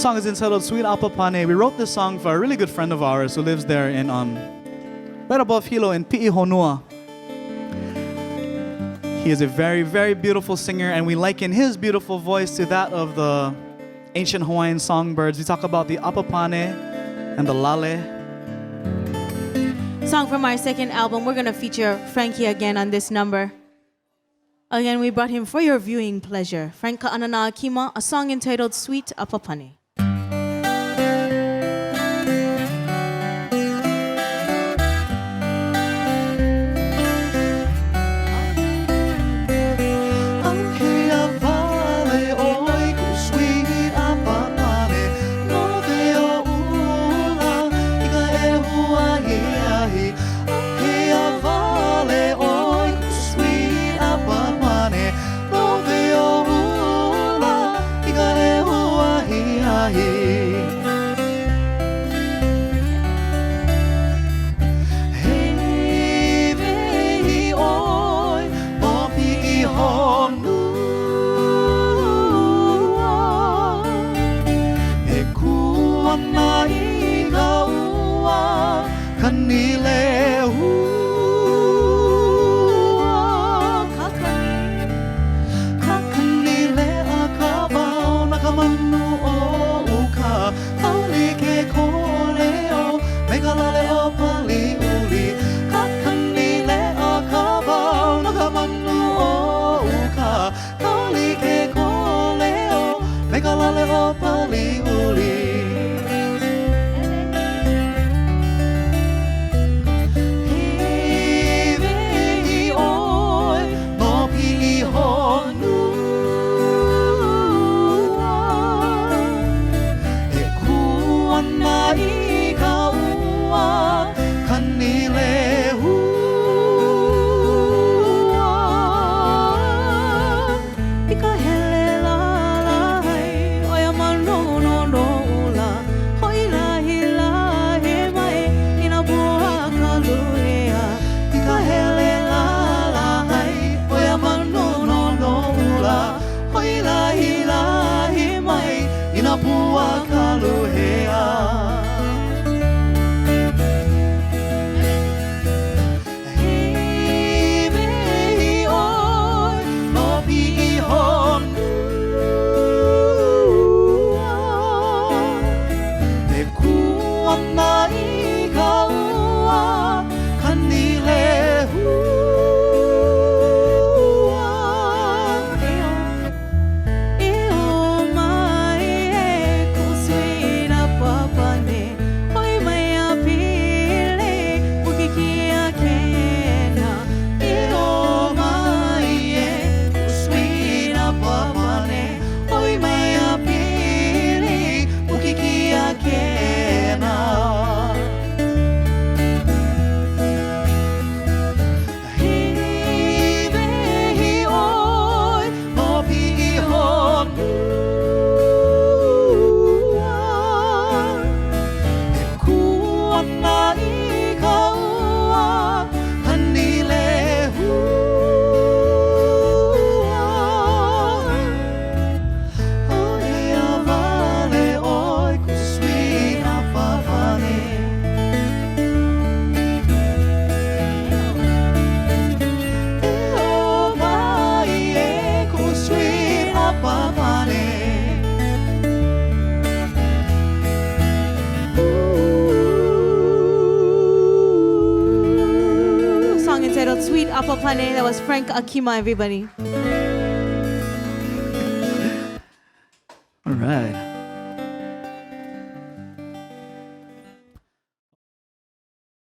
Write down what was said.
song is entitled Sweet Apapane. We wrote this song for a really good friend of ours who lives there in right above Hilo in Pi'i Honua. He is a very, very beautiful singer, and we liken his beautiful voice to that of the ancient Hawaiian songbirds. We talk about the Apapane and the Lale. Song from our second album. We're going to feature Frankie again on this number. Again, we brought him for your viewing pleasure. Frank Ka'anana Akima, a song entitled Sweet Apapane. Sweet Apapane. That was Frank Akima, everybody. All right.